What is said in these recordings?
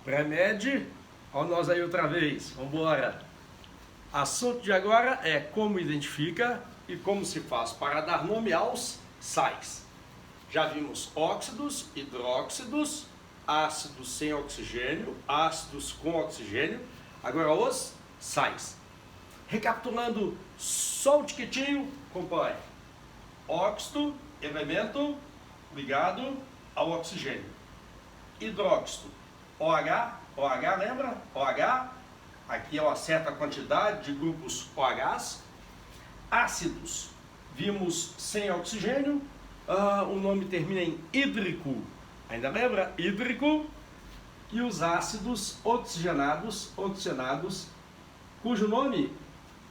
Pré-med, olha nós aí outra vez, vamos embora. Assunto de agora é como identifica e como se faz para dar nome aos sais. Já vimos óxidos, hidróxidos, ácidos sem oxigênio, ácidos com oxigênio, agora os sais. Recapitulando só um tiquitinho, acompanhe. Óxido, elemento ligado ao oxigênio. Hidróxido, OH, lembra? OH, aqui é uma certa quantidade de grupos OHs. Ácidos, vimos sem oxigênio, o nome termina em hídrico, ainda lembra? Hídrico. E os ácidos oxigenados, cujo nome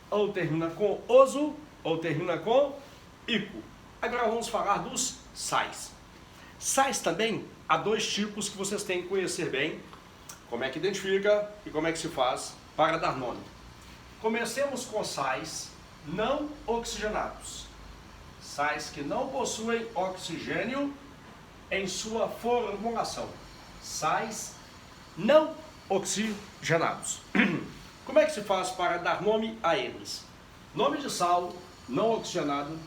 ou termina com oso ou termina com ico. Agora vamos falar dos sais. Sais também há dois tipos que vocês têm que conhecer bem, como é que identifica e como é que se faz para dar nome. Comecemos com sais não oxigenados. Sais que não possuem oxigênio em sua formulação. Sais não oxigenados. Como é que se faz para dar nome a eles? Nome de sal não oxigenado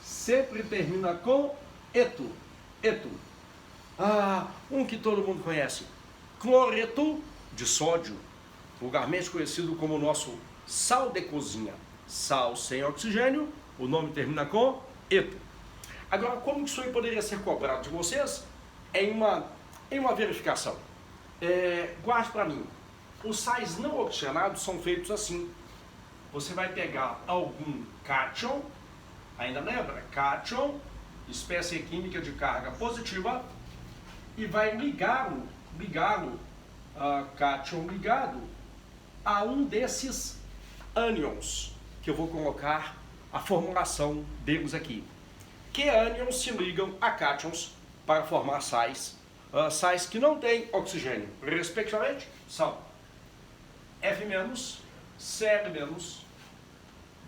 sempre termina com eto. Um que todo mundo conhece, cloreto de sódio, vulgarmente conhecido como o nosso sal de cozinha. Sal sem oxigênio, o nome termina com eto. Agora, como que isso aí poderia ser cobrado de vocês? Em uma verificação. Guarde para mim, os sais não oxigenados são feitos assim. Você vai pegar algum cátion, ainda lembra? Cátion, espécie química de carga positiva, e vai ligá-lo, cátion ligado a um desses ânions, que eu vou colocar a formulação deles aqui. Que ânions se ligam a cátions para formar sais, sais que não têm oxigênio, respectivamente, são F-, Cl-,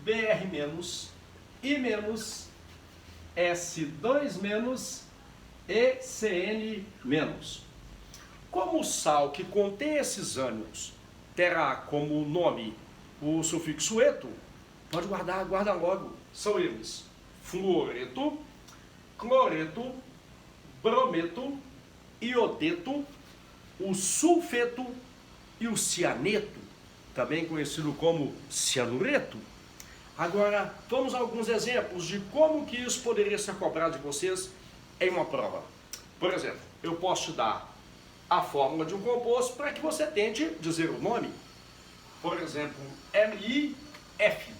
Br-, I-, S2- e Cn-. Como o sal que contém esses ânions terá como nome o sufixo eto, pode guardar, guarda logo. São eles: fluoreto, cloreto, brometo, iodeto, o sulfeto e o cianeto, também conhecido como cianureto. Agora, vamos a alguns exemplos de como que isso poderia ser cobrado de vocês em uma prova. Por exemplo, eu posso te dar a fórmula de um composto para que você tente dizer o nome. Por exemplo, MiF.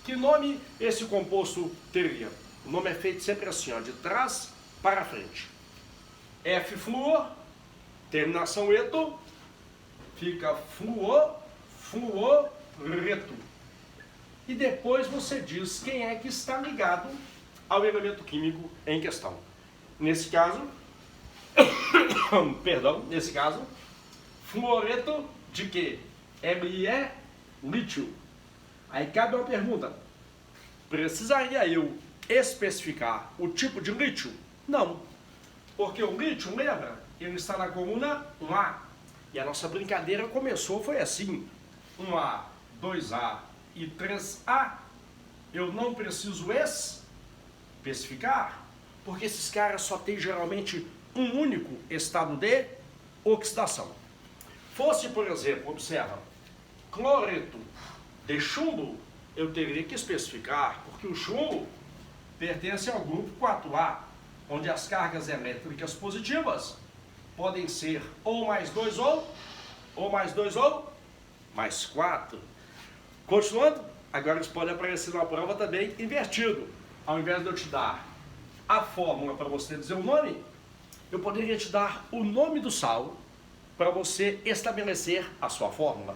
Que nome esse composto teria? O nome é feito sempre assim, de trás para frente. F-fluor, terminação eto, fica fluoreto. E depois você diz quem é que está ligado ao elemento químico em questão. Nesse caso, fluoreto de quê? Me, lítio. Aí cabe uma pergunta: precisaria eu especificar o tipo de lítio? Não, porque o lítio, lembra? Ele está na coluna 1A. E a nossa brincadeira foi assim: 1A, 2A e 3A. Eu não preciso especificar, porque esses caras só têm geralmente um único estado de oxidação. Fosse, por exemplo, observa, cloreto de chumbo, eu teria que especificar, porque o chumbo pertence ao grupo 4A, onde as cargas elétricas positivas podem ser ou mais 2 ou mais 4. Continuando, agora isso pode aparecer na prova também invertido. Ao invés de eu te dar a fórmula para você dizer o nome, eu poderia te dar o nome do sal para você estabelecer a sua fórmula.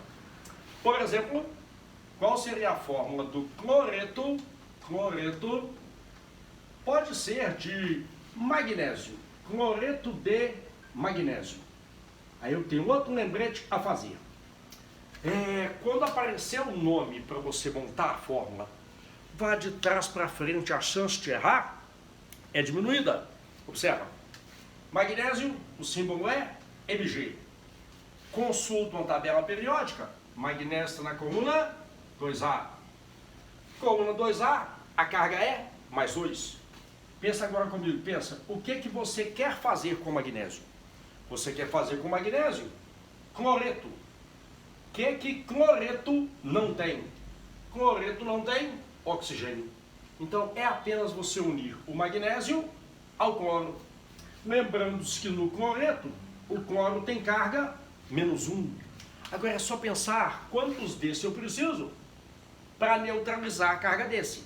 Por exemplo, qual seria a fórmula do cloreto? Cloreto pode ser de magnésio, cloreto de magnésio. Aí eu tenho outro lembrete a fazer. Quando aparecer o nome para você montar a fórmula, vá de trás para frente, a chance de errar é diminuída. Observa, magnésio, o símbolo é Mg. Consulta uma tabela periódica. Magnésio está na coluna 2A. Coluna 2A, a carga é mais 2. Pensa agora comigo, pensa, o que você quer fazer com magnésio? Você quer fazer com magnésio? Cloreto. O que cloreto não tem? Cloreto não tem oxigênio. Então é apenas você unir o magnésio ao cloro. Lembrando-se que no cloreto, o cloro tem carga -1. Agora é só pensar quantos desse eu preciso para neutralizar a carga desse.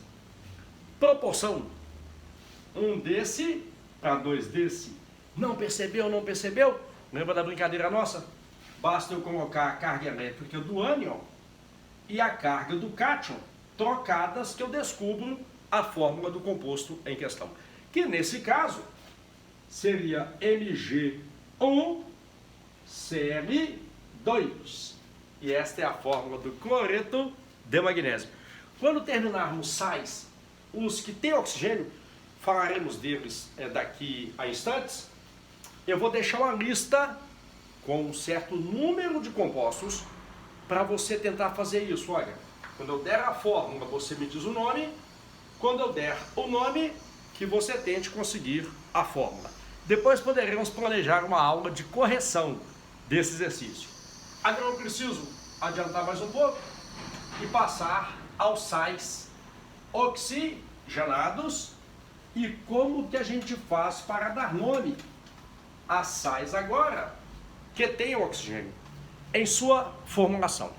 Proporção. 1 desse para 2 desse. Não percebeu, não percebeu? Lembra da brincadeira nossa? Basta eu colocar a carga elétrica do ânion e a carga do cátion trocadas que eu descubro a fórmula do composto em questão. Que nesse caso seria Mg1Cl2. E esta é a fórmula do cloreto de magnésio. Quando terminarmos sais, os que têm oxigênio, falaremos deles daqui a instantes. Eu vou deixar uma lista com um certo número de compostos para você tentar fazer isso. Olha, quando eu der a fórmula, você me diz o nome. Quando eu der o nome, que você tente conseguir a fórmula. Depois poderemos planejar uma aula de correção desse exercício. Agora eu preciso adiantar mais um pouco e passar aos sais oxigenados e como que a gente faz para dar nome a sais agora que tem oxigênio em sua formulação.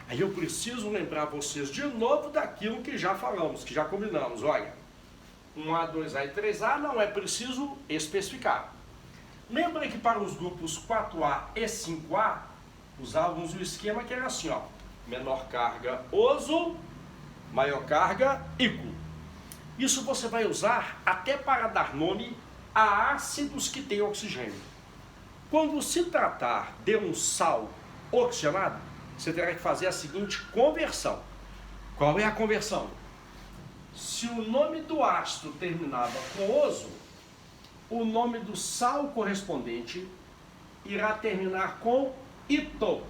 Aí eu preciso lembrar vocês de novo daquilo que já falamos, que já combinamos. Olha, 1A, 2A e 3A não é preciso especificar. Lembra que para os grupos 4A e 5A, usávamos o esquema que era assim, ó, menor carga oso, maior carga íquo. Isso você vai usar até para dar nome a ácidos que têm oxigênio. Quando se tratar de um sal oxigenado, você terá que fazer a seguinte conversão. Qual é a conversão? Se o nome do ácido terminava com oso, o nome do sal correspondente irá terminar com ito.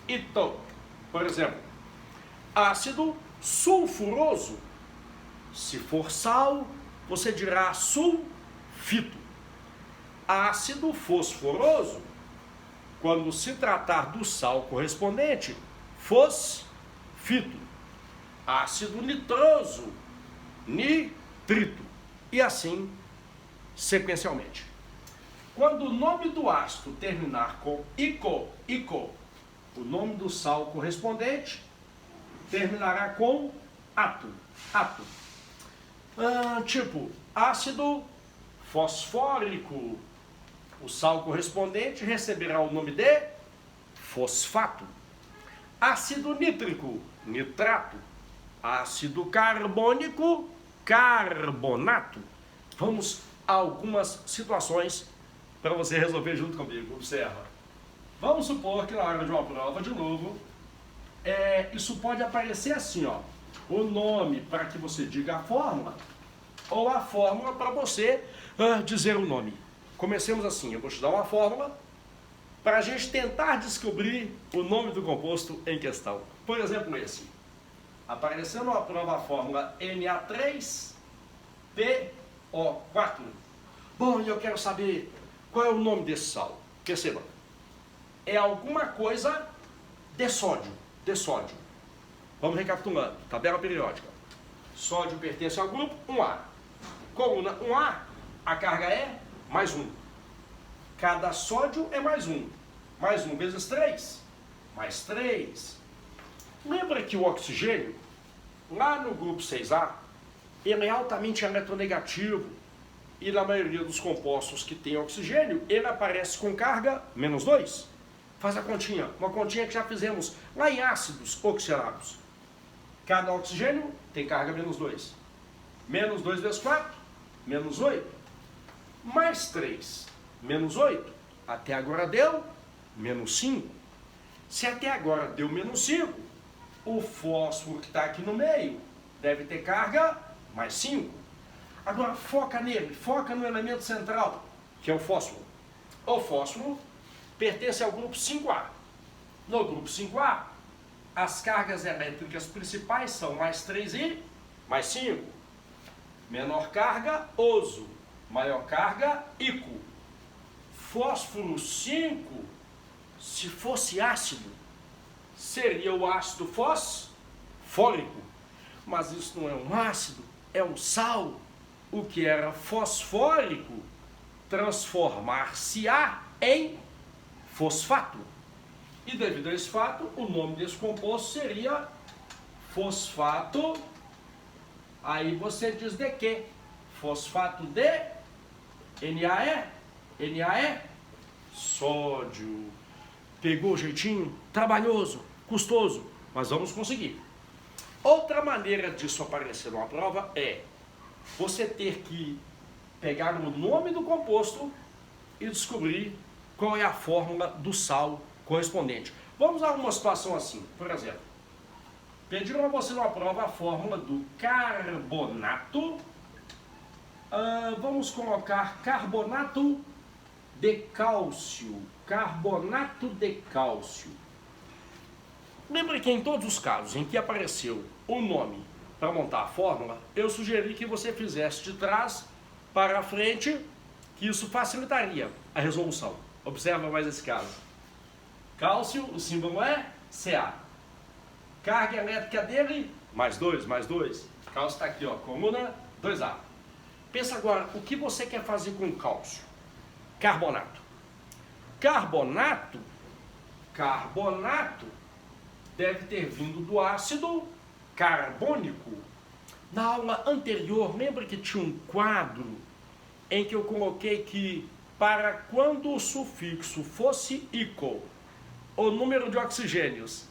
Ito. Por exemplo, ácido sulfuroso. Se for sal, você dirá sulfito. Ácido fosforoso, quando se tratar do sal correspondente, fosfito. Ácido nitroso, nitrito. E assim, sequencialmente. Quando o nome do ácido terminar com ico, o nome do sal correspondente terminará com ato. Tipo, ácido fosfórico. O sal correspondente receberá o nome de fosfato. Ácido nítrico, nitrato. Ácido carbônico, carbonato. Vamos a algumas situações para você resolver junto comigo. Observa. Vamos supor que na hora de uma prova, de novo, isso pode aparecer assim, ó. O nome para que você diga a fórmula, ou a fórmula para você dizer o nome. Comecemos assim, eu vou te dar uma fórmula para a gente tentar descobrir o nome do composto em questão. Por exemplo, esse. Aparecendo na prova a fórmula Na3PO4. Bom, e eu quero saber qual é o nome desse sal. Perceba, é alguma coisa de sódio. Vamos recapitulando. Tabela periódica. Sódio pertence ao grupo 1A. Coluna 1A, a carga é mais 1. Cada sódio é mais 1. Mais 1 vezes 3. Mais 3. Lembra que o oxigênio, lá no grupo 6A, ele é altamente eletronegativo. E na maioria dos compostos que tem oxigênio, ele aparece com carga -2. Faz a continha. Uma continha que já fizemos lá em ácidos oxigenados. Cada oxigênio tem carga -2. -2 vezes 4, -8. Mais 3, -8. Até agora deu -5. Se até agora deu -5, o fósforo que está aqui no meio deve ter carga mais 5. Agora foca nele, foca no elemento central, que é o fósforo. O fósforo pertence ao grupo 5A. No grupo 5A, as cargas elétricas principais são mais 3 e mais 5. Menor carga, oso. Maior carga, íco. Fósforo 5, se fosse ácido, seria o ácido fosfórico. Mas isso não é um ácido, é um sal. O que era fosfórico transformar-se-á em fosfato. E devido a esse fato, o nome desse composto seria fosfato. Aí você diz de quê? Fosfato de NaE, sódio. Pegou o jeitinho? Trabalhoso, custoso, mas vamos conseguir. Outra maneira disso aparecer numa prova é você ter que pegar o nome do composto e descobrir qual é a fórmula do sal correspondente. Vamos a uma situação assim, por exemplo. Pediram a você numa prova a fórmula do carbonato. Vamos colocar carbonato de cálcio. Carbonato de cálcio. Lembre que em todos os casos em que apareceu o nome para montar a fórmula, eu sugeri que você fizesse de trás para frente, que isso facilitaria a resolução. Observa mais esse caso. Cálcio, o símbolo é Ca. Carga elétrica dele, mais 2. Cálcio está aqui, ó, coluna 2A. Pensa agora, o que você quer fazer com cálcio? Carbonato. Carbonato deve ter vindo do ácido carbônico. Na aula anterior, lembra que tinha um quadro em que eu coloquei que para quando o sufixo fosse ico, o número de oxigênios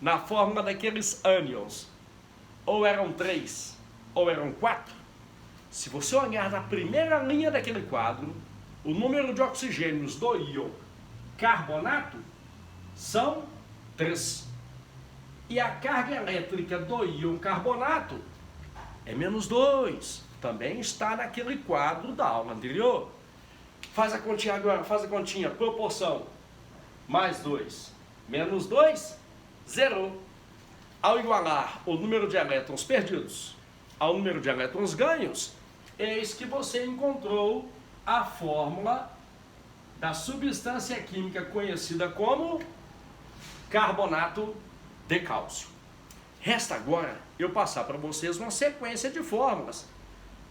na fórmula daqueles ânions ou eram 3 ou eram 4, se você olhar na primeira linha daquele quadro, o número de oxigênios do íon carbonato são 3. E a carga elétrica do íon carbonato é menos 2. Também está naquele quadro da aula anterior. Faz a continha agora, faz a continha. Proporção, mais 2, menos 2, 0. Ao igualar o número de elétrons perdidos ao número de elétrons ganhos, eis que você encontrou a fórmula da substância química conhecida como carbonato de cálcio. Resta agora eu passar para vocês uma sequência de fórmulas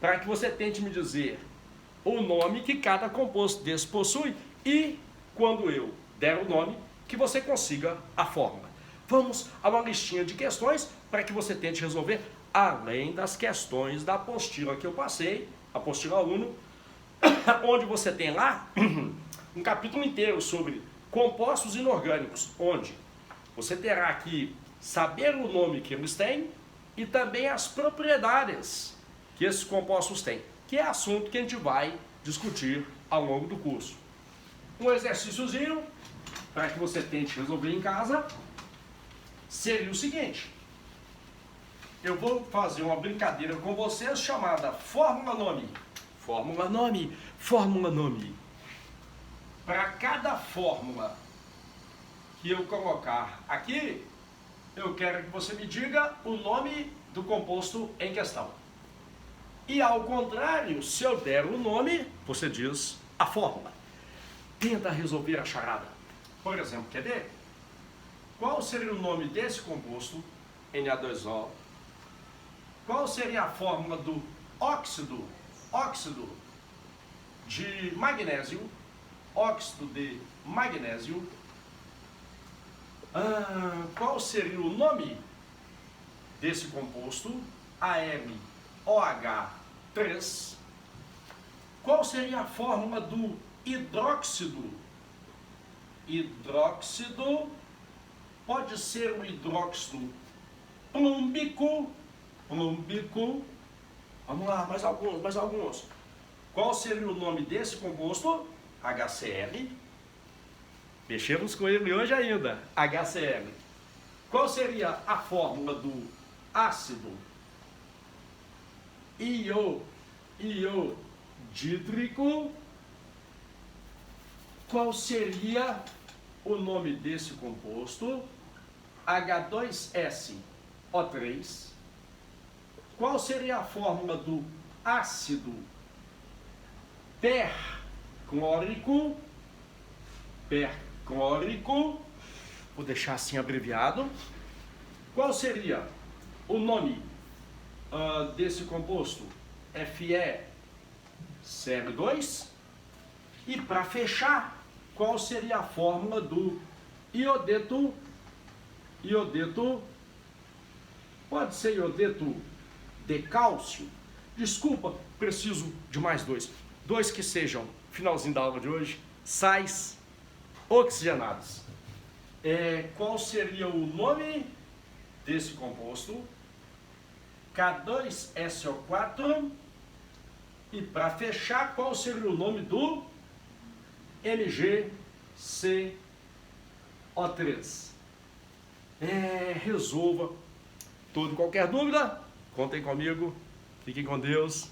para que você tente me dizer o nome que cada composto desse possui e, quando eu der o nome, que você consiga a fórmula. Vamos a uma listinha de questões para que você tente resolver, além das questões da apostila que eu passei, apostila aluno, onde você tem lá um capítulo inteiro sobre compostos inorgânicos, onde você terá que saber o nome que eles têm e também as propriedades que esses compostos têm, que é assunto que a gente vai discutir ao longo do curso. Um exercíciozinho para que você tente resolver em casa seria o seguinte: eu vou fazer uma brincadeira com vocês chamada fórmula nome. Fórmula nome, fórmula nome. Para cada fórmula que eu colocar aqui, eu quero que você me diga o nome do composto em questão. E ao contrário, se eu der o nome, você diz a fórmula. Tenta resolver a charada. Por exemplo, quer ver? Qual seria o nome desse composto, Na2O? Qual seria a fórmula do óxido de magnésio? Óxido de magnésio. Qual seria o nome desse composto? AmOH3. Qual seria a fórmula do hidróxido? Hidróxido pode ser um hidróxido plúmbico. Vamos lá, mais alguns. Qual seria o nome desse composto? HCl. Mexemos com ele hoje ainda. HCl. Qual seria a fórmula do ácido iodídrico? Qual seria o nome desse composto? H2SO3. Qual seria a fórmula do ácido perclórico? Vou deixar assim abreviado. Qual seria o nome desse composto? FeCl2. E para fechar, qual seria a fórmula do iodeto? Pode ser iodeto de cálcio. Desculpa, preciso de mais dois. Dois que sejam, finalzinho da aula de hoje, sais oxigenados. Qual seria o nome desse composto? K2SO4. E para fechar, qual seria o nome do MgCO3? Resolva. Toda e qualquer dúvida, contem comigo. Fiquem com Deus.